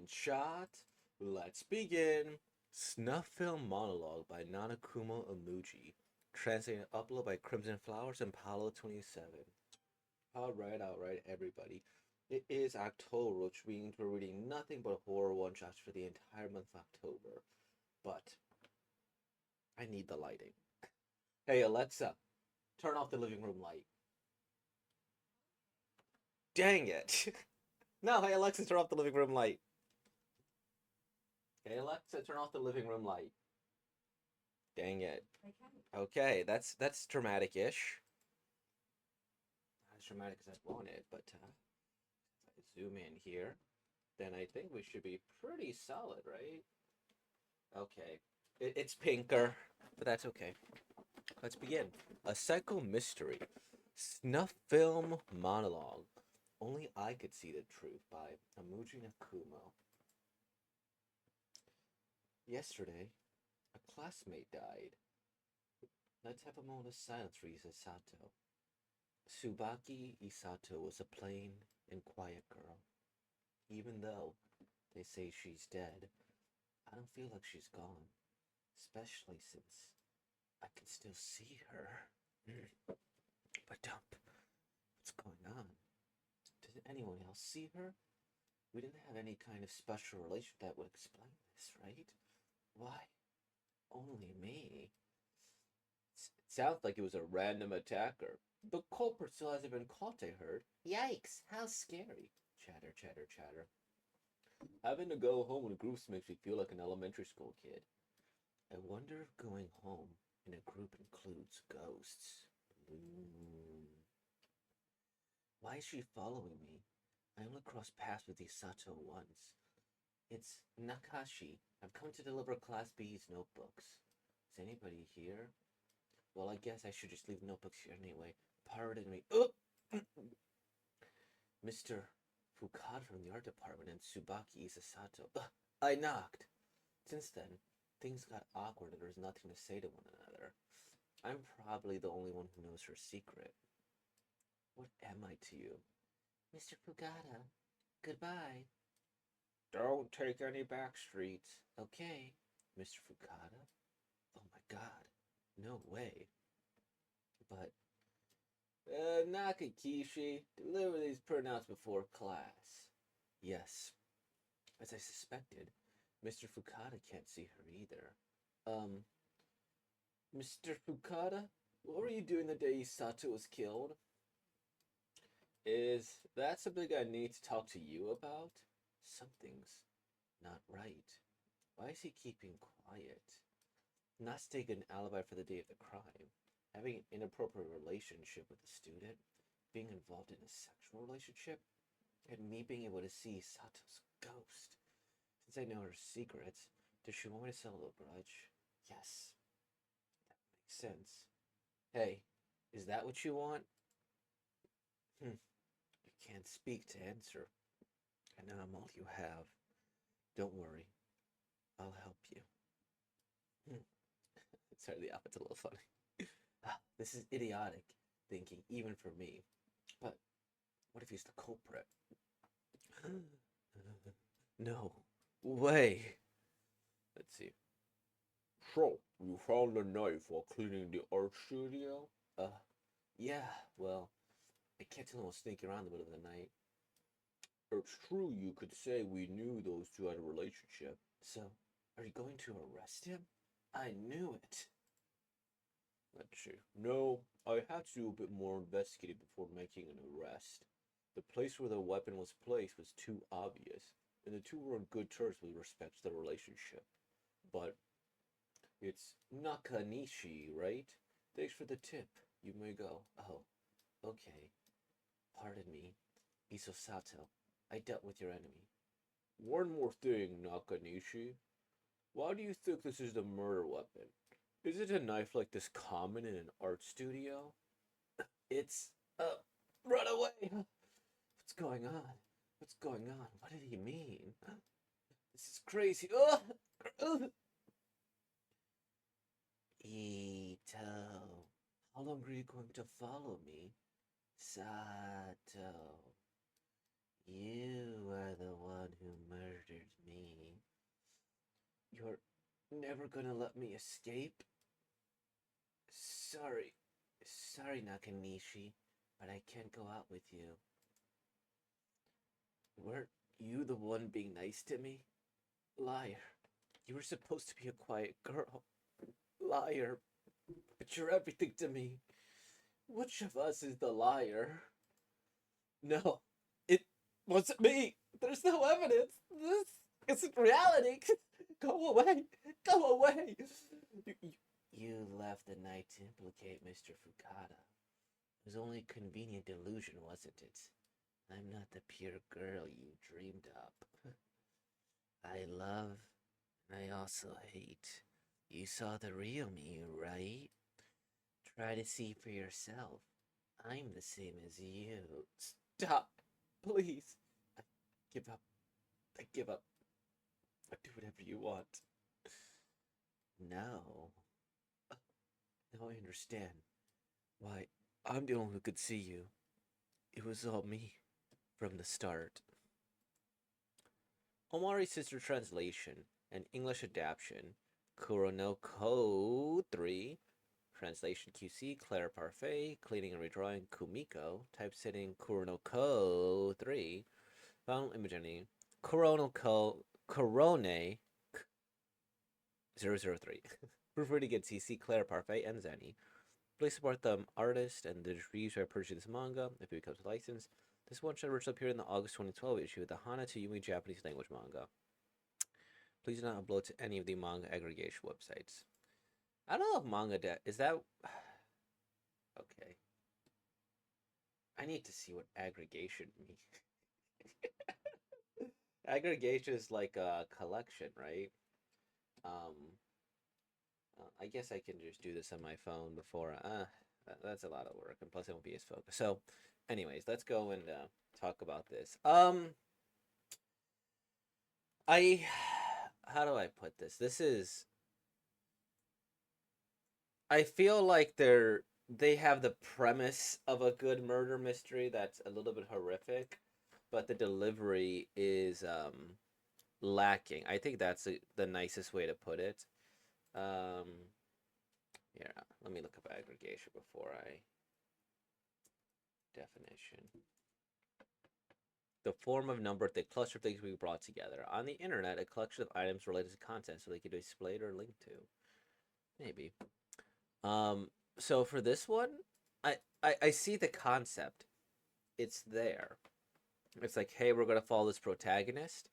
One shot. Let's begin. Snuff Film Monologue by Nanakumo Amuji. Translated and uploaded by Crimson Flowers and Paolo27. Alright, everybody. It is October, which means we're reading nothing but horror one-shots for the entire month of October. But I need the lighting. Hey, Alexa, turn off the living room light. Dang it. No, hey, Alexa, turn off the living room light. Hey, Alexa, turn off the living room light. Dang it. Okay, that's dramatic-ish. Not as dramatic as I wanted, but if I zoom in here, then I think we should be pretty solid, right? Okay. It's pinker, but that's okay. Let's begin. A Psycho Mystery. Snuff Film Monologue. Only I Could See the Truth by Amuji Nakumo. Yesterday, a classmate died. Let's have a moment of silence for Isasato. Tsubaki Isato was a plain and quiet girl. Even though they say she's dead, I don't feel like she's gone. Especially since I can still see her. But dump. What's going on? Did anyone else see her? We didn't have any kind of special relation that would explain this, right? Why? Only me. It sounds like it was a random attacker. The culprit still hasn't been caught, I heard. Yikes, how scary. Chatter, chatter, chatter. Having to go home in groups makes me feel like an elementary school kid. I wonder if going home in a group includes ghosts. Why is she following me? I only crossed paths with Isato once. It's Nakashi. I've come to deliver Class B's notebooks. Is anybody here? Well, I guess I should just leave notebooks here anyway. Pardon me. Oh! Mr. Fukada from the art department and Tsubaki Isasato. I knocked. Since then, things got awkward and there was nothing to say to one another. I'm probably the only one who knows her secret. What am I to you? Mr. Fukada, goodbye. Don't take any back streets. Okay, Mr. Fukada. Oh my god, no way. But, Nakakishi, deliver these printouts before class. Yes, as I suspected, Mr. Fukada can't see her either. Mr. Fukada, what were you doing the day Isato was killed? Is that something I need to talk to you about? Something's not right. Why is he keeping quiet? Not stating an alibi for the day of the crime, having an inappropriate relationship with a student, being involved in a sexual relationship, and me being able to see Sato's ghost. Since I know her secrets, does she want me to settle a grudge? Yes. That makes sense. Hey, is that what you want? You can't speak to answer, and now I'm all you have. Don't worry, I'll help you. Sorry, the outfit's a little funny. This is idiotic thinking, even for me. But what if he's the culprit? No way. Let's see. So, you found the knife while cleaning the art studio? Yeah, well, I kept him sneaking around in the middle of the night. It's true you could say we knew those two had a relationship. So, are you going to arrest him? I knew it. Let's see. No, I had to do a bit more investigating before making an arrest. The place where the weapon was placed was too obvious, and the two were on good terms with respect to their relationship. But it's Nakanishi, right? Thanks for the tip. You may go. Oh, okay. Pardon me, Isosato. I dealt with your enemy. One more thing, Nakanishi. Why do you think this is the murder weapon? Isn't a knife like this common in an art studio? It's, run away! What's going on? What's going on? What did he mean? This is crazy. Ito, how long are you going to follow me? Sato, you are the one who murdered never gonna let me escape? Sorry. Sorry, Nakanishi, but I can't go out with you. Weren't you the one being nice to me? Liar. You were supposed to be a quiet girl. Liar. But you're everything to me. Which of us is the liar? No, it wasn't me. There's no evidence. This isn't reality. Go away. Go away. You left the night to implicate Mr. Fukada. It was only a convenient delusion, wasn't it? I'm not the pure girl you dreamed up. I love, and I also hate. You saw the real me, right? Try to see for yourself. I'm the same as you. Stop, please. I give up. I give up. I do whatever you want. No. Now I understand why I'm the only one who could see you. It was all me from the start. Omari's sister translation and English adaptation. Kuronoko 3. Translation QC, Claire Parfait, cleaning and redrawing Kumiko, typesetting Kuronoko 3, final imaging Kuronoko Korone 003. Proofreading at CC, Claire Parfait, and Zenny. Please support the artist and the distributor by purchasing this manga if it becomes a license. This one shot originally appeared in the August 2012 issue of the Hana to Yumi Japanese language manga. Please do not upload to any of the manga aggregation websites. I don't know if manga is that okay. I need to see what aggregation means. Aggregation is like a collection, right? Um, I guess I can just do this on my phone before. That's a lot of work, and plus it won't be as focused. So, anyways, let's go and talk about this. I how do I put this? This is I feel like they have the premise of a good murder mystery that's a little bit horrific, but the delivery is lacking. I think that's the nicest way to put it. Um, yeah, let me look up aggregation before I definition. The form of number, the cluster of things we brought together on the internet, a collection of items related to content, so they could be displayed or linked to. Maybe. So for this one, I see the concept. It's there. It's like, hey, we're gonna follow this protagonist,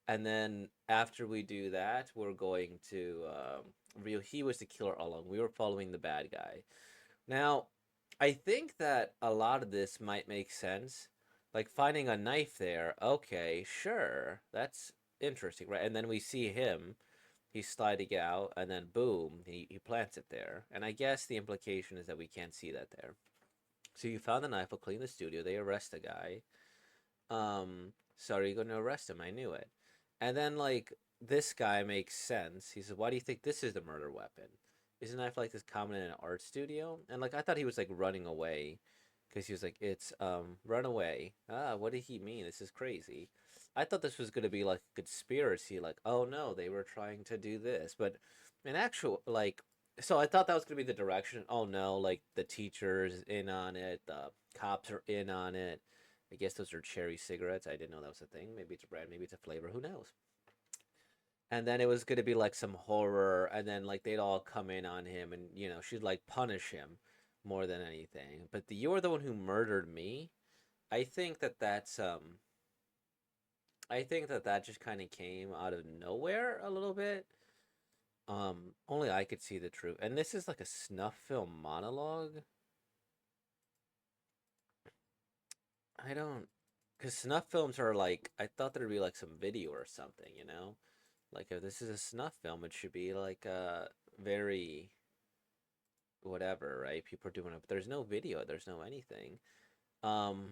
and then after we do that, we're going to reveal he was the killer all along. We were following the bad guy. Now, I think that a lot of this might make sense. Like finding a knife there, okay, sure, that's interesting, right? And then we see him, he's sliding out, and then boom, he plants it there. And I guess the implication is that we can't see that there. So you found the knife, will clean the studio, they arrest the guy. Sorry, you're going to arrest him, I knew it. And then, like, this guy makes sense. He says, why do you think this is the murder weapon? Isn't knife like this common in an art studio? And, like, I thought he was, like, running away. Because he was like, it's, run away. Ah, what did he mean? This is crazy. I thought this was going to be, like, a conspiracy. Like, oh, no, they were trying to do this. But in actual, like, so I thought that was going to be the direction. Oh, no, like, the teacher's in on it. The cops are in on it. I guess those are cherry cigarettes. I didn't know that was a thing. Maybe it's a brand, maybe it's a flavor. Who knows? And then it was going to be like some horror, and then like they'd all come in on him, and she'd like punish him more than anything. But you're the one who murdered me. I think that I think that that just kind of came out of nowhere a little bit. Only I could see the truth. And this is like a snuff film monologue. I don't, because snuff films are like, I thought there'd be like some video or something, you know? Like if this is a snuff film, it should be like very whatever, right? People are doing it, but there's no video, there's no anything. Um,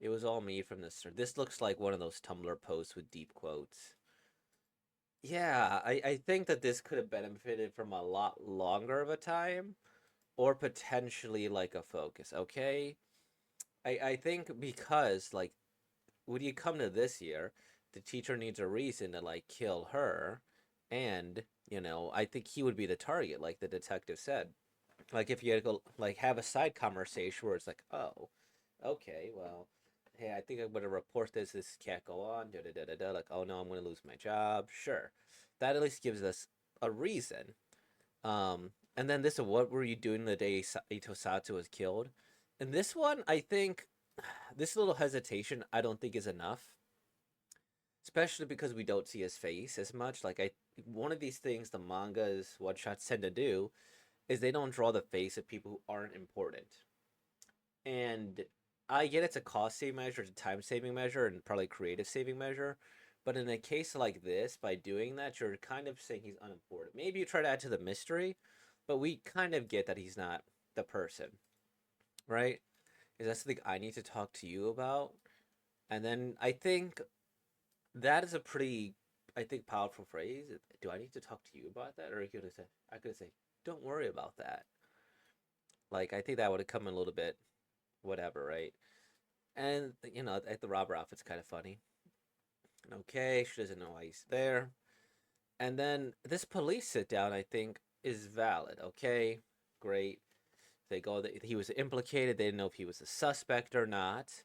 it was all me from the start. This looks like one of those Tumblr posts with deep quotes. Yeah, I think that this could have benefited from a lot longer of a time, or potentially like a focus, okay? I think because like when you come to this year, the teacher needs a reason to like kill her, And, I think he would be the target, like the detective said. Like if you had to go like have a side conversation where it's like, oh, okay, well, hey, I think I'm gonna report this. This can't go on. Da da da da da. Like, oh no, I'm gonna lose my job. Sure, that at least gives us a reason. And then this, what were you doing the day Ito Sato was killed? And this one, I think, this little hesitation, I don't think is enough, especially because we don't see his face as much. Like one of these things the mangas one shots tend to do is they don't draw the face of people who aren't important. And I get it's a cost saving measure, it's a time saving measure, and probably creative saving measure. But in a case like this, by doing that, you're kind of saying he's unimportant. Maybe you try to add to the mystery, but we kind of get that he's not the person, right? Is that something I need to talk to you about? And then I think that is a pretty, I think, powerful phrase. Do I need to talk to you about that, or I could say, don't worry about that. Like I think that would have come in a little bit, whatever, right? And at the robber outfit's kind of funny. Okay, she doesn't know why he's there. And then this police sit down, I think, is valid. Okay, great. They go that he was implicated. They didn't know if he was a suspect or not.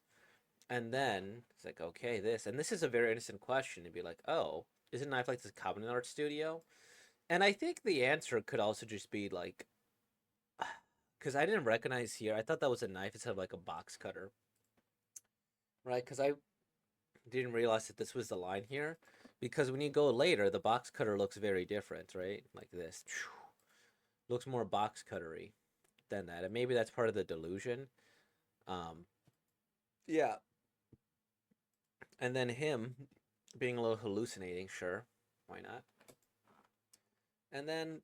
And then it's like, okay, this is a very innocent question to be like, oh, isn't a knife like this common in an art studio? And I think the answer could also just be like, because I didn't recognize here. I thought that was a knife instead of like a box cutter, right? Because I didn't realize that this was the line here. Because when you go later, the box cutter looks very different, right? Like this. Looks more box cuttery than that. And maybe that's part of the delusion. Um, yeah. And then him being a little hallucinating, sure. Why not? And then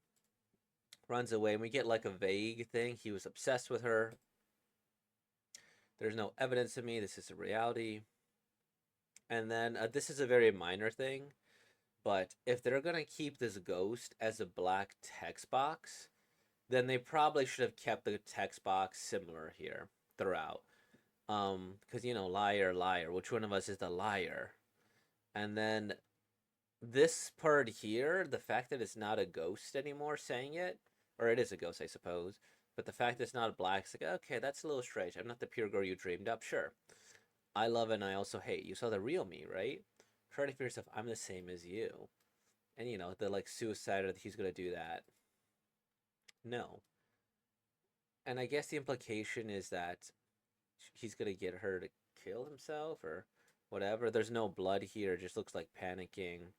runs away, and we get like a vague thing. He was obsessed with her. There's no evidence of me. This is a reality. And then this is a very minor thing, but if they're gonna keep this ghost as a black text box, then they probably should have kept the text box similar here throughout. Because liar, liar. Which one of us is the liar? And then this part here, the fact that it's not a ghost anymore saying it, or it is a ghost, I suppose, but the fact that it's not black, it's like, okay, that's a little strange. I'm not the pure girl you dreamed up, sure. I love and I also hate. You saw the real me, right? Try to figure yourself, I'm the same as you. And the like suicide or that he's gonna do that. No. And I guess the implication is that he's gonna get her to kill himself or whatever. There's no blood here, it just looks like panicking.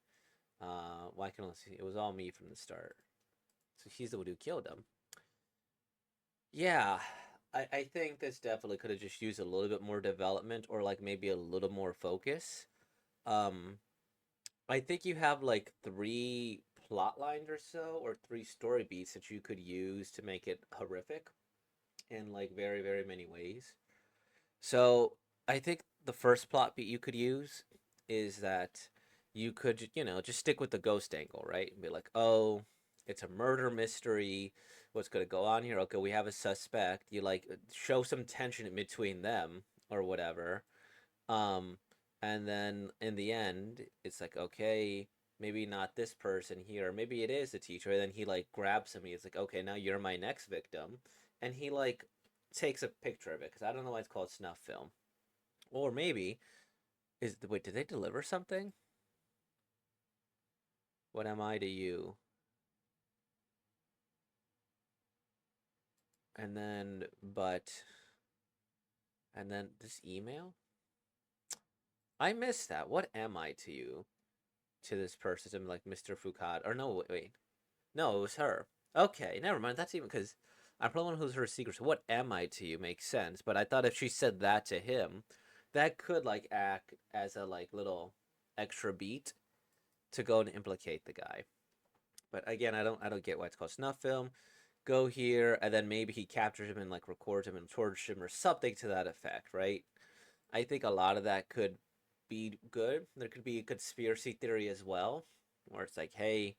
Why can I see? It was all me from the start. So he's the one who killed him. Yeah, I think this definitely could have just used a little bit more development or like maybe a little more focus. Um, I think you have like three plot lines or so, or three story beats that you could use to make it horrific in like very, very many ways. So I think the first plot beat you could use is that you could, just stick with the ghost angle, right? And be like, oh, it's a murder mystery. What's going to go on here? Okay, we have a suspect. You like show some tension in between them or whatever. Um, and then in the end, it's like, okay, maybe not this person here. Maybe it is the teacher. And then he like grabs him. He's like, okay, now you're my next victim. And he like takes a picture of it because I don't know why it's called snuff film. Or maybe wait, did they deliver something? What am I to you? And then and then this email? I missed that. What am I to you? To this person, I'm like Mr. Foucault. Or no, wait. No, it was her. Okay, never mind. That's even because I'm probably one who's her secret. So what am I to you makes sense. But I thought if she said that to him, that could like act as a like little extra beat to go and implicate the guy. But again, I don't get why it's called snuff film. Go here, and then maybe he captures him and like records him and tortures him or something to that effect, right? I think a lot of that could be good. There could be a conspiracy theory as well, where it's like, hey,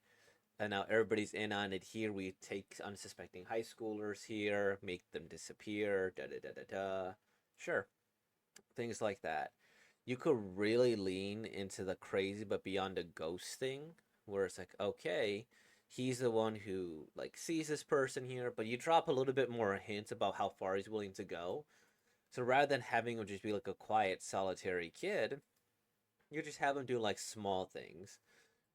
and now everybody's in on it here. We take unsuspecting high schoolers here, make them disappear, da da da da da. Sure, things like that. You could really lean into the crazy but beyond a ghost thing where it's like, okay, he's the one who like sees this person here, but you drop a little bit more hints about how far he's willing to go. So rather than having him just be like a quiet, solitary kid, you just have him do like small things.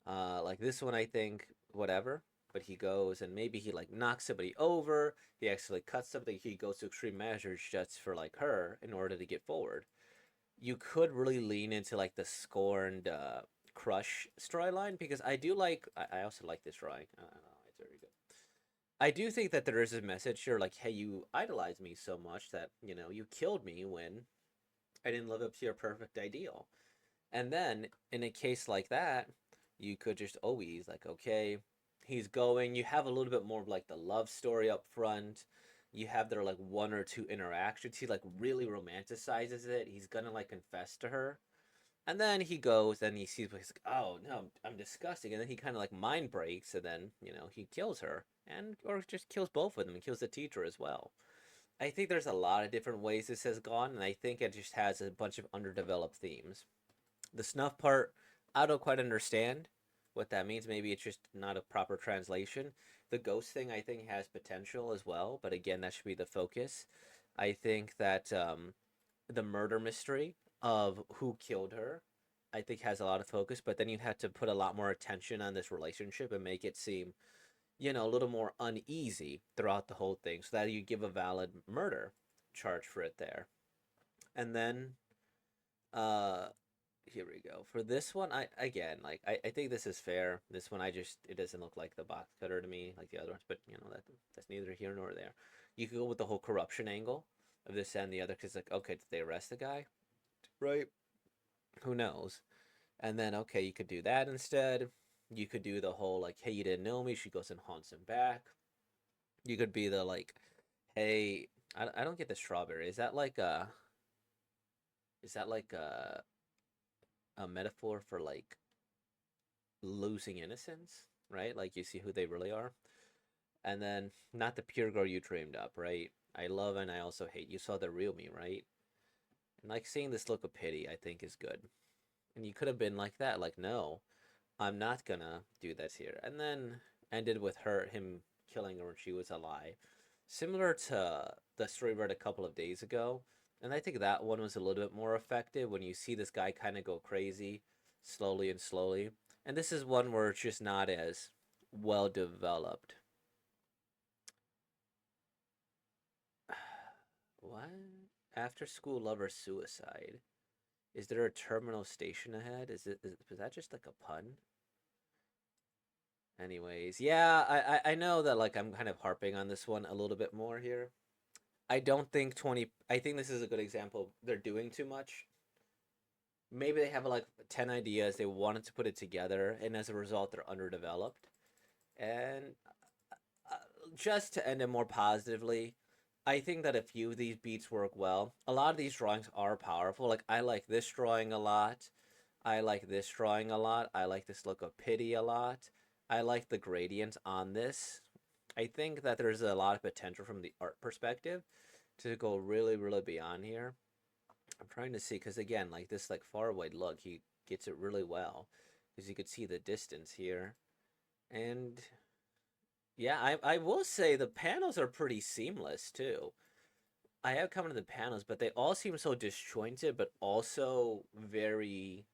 Like this one, I think, whatever. But he goes and maybe he like knocks somebody over. He actually cuts something. He goes to extreme measures just for like her in order to get forward. You could really lean into like the scorned crush storyline because I do like. I also like this drawing. It's very good. I do think that there is a message here, like, hey, you idolize me so much that you killed me when I didn't live up to your perfect ideal. And then in a case like that, you could just always like, okay, he's going. You have a little bit more of like the love story up front. You have their like one or two interactions. He like really romanticizes it. He's gonna like confess to her. And then he goes and he sees he's like, oh no, I'm disgusting. And then he kind of like mind breaks and then, he kills her. And or just kills both of them and kills the teacher as well. I think there's a lot of different ways this has gone, and I think it just has a bunch of underdeveloped themes. The snuff part, I don't quite understand what that means. Maybe it's just not a proper translation. The ghost thing, I think, has potential as well, but again, that should be the focus. I think that the murder mystery of who killed her, I think, has a lot of focus, but then you have to put a lot more attention on this relationship and make it seem, a little more uneasy throughout the whole thing so that you give a valid murder charge for it there. And then uh here we go. For this one, I again like I think this is fair. This one I just it doesn't look like the box cutter to me like the other ones, but that's neither here nor there. You could go with the whole corruption angle of this and the other because like okay, did they arrest the guy? Right? Who knows? And then okay, you could do that instead. You could do the whole like, hey, you didn't know me. She goes and haunts him back. You could be the like, hey, I don't get the strawberry. Is that like a metaphor for like losing innocence, right? Like you see who they really are. And then not the pure girl you dreamed up, right? I love and I also hate. You saw the real me, right? And like seeing this look of pity, I think is good. And you could have been like that, like, no, I'm not gonna do this here. And then ended with him killing her when she was alive. Similar to the story we read a couple of days ago. And I think that one was a little bit more effective when you see this guy kind of go crazy slowly and slowly. And this is one where it's just not as well developed. What? After school lover suicide. Is there a terminal station ahead? Is that just like a pun? Anyways, yeah, I know that like I'm kind of harping on this one a little bit more here. I don't think 20 I think this is a good example. They're doing too much. Maybe they have like 10 ideas, they wanted to put it together and as a result they're underdeveloped. And uh, just to end it more positively, I think that a few of these beats work well. A lot of these drawings are powerful. Like I like this drawing a lot. I like this drawing a lot. I like this look of pity a lot. I like the gradients on this. I think that there's a lot of potential from the art perspective to go really, really beyond here. I'm trying to see because again, like this like far away look, he gets it really well because you could see the distance here. And yeah, I will say the panels are pretty seamless too. I have come to the panels, but they all seem so disjointed, but also very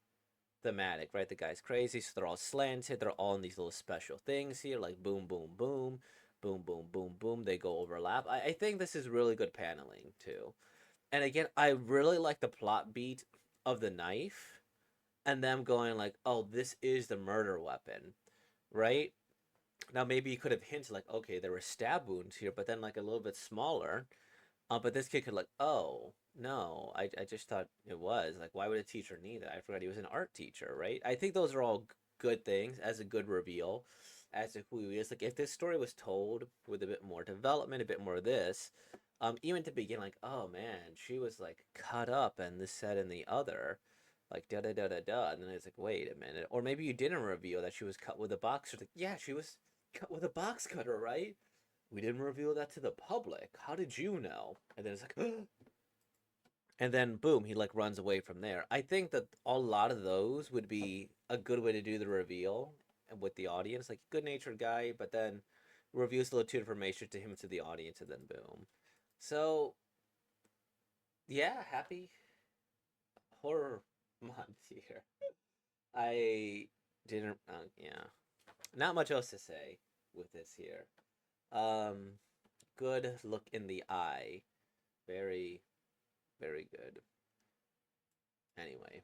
thematic, right? The guy's crazy, so they're all slanted. They're all in these little special things here, like boom, boom, boom, boom, boom, boom, boom. They go overlap. I think this is really good paneling too. And again, I really like the plot beat of the knife and them going like, "Oh, this is the murder weapon," right? Now maybe you could have hinted like, "Okay, there were stab wounds here," but then like a little bit smaller. But this kid could like, "Oh no, I just thought it was like, why would a teacher need that? I forgot he was an art teacher, right?" I think those are all good things as a good reveal as to who he is. Like if this story was told with a bit more development, a bit more of this, even to begin like, oh man, she was like cut up and this said and the other, like da da da da da, and then it's like, wait a minute, or maybe you didn't reveal that she was cut with a box. Like, yeah, she was cut with a box cutter, right? We didn't reveal that to the public. How did you know? And then it's like, and then boom, he like runs away from there. I think that a lot of those would be a good way to do the reveal with the audience, like good natured guy, but then reveals a little too information to him to the audience, and then boom. So yeah, happy horror month here. I didn't. Yeah, not much else to say with this here. Um, good look in the eye. Very, very good. Anyway,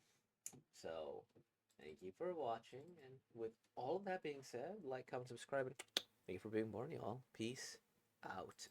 so thank you for watching. And with all of that being said, like, comment, subscribe, and thank you for being born, y'all. Peace out.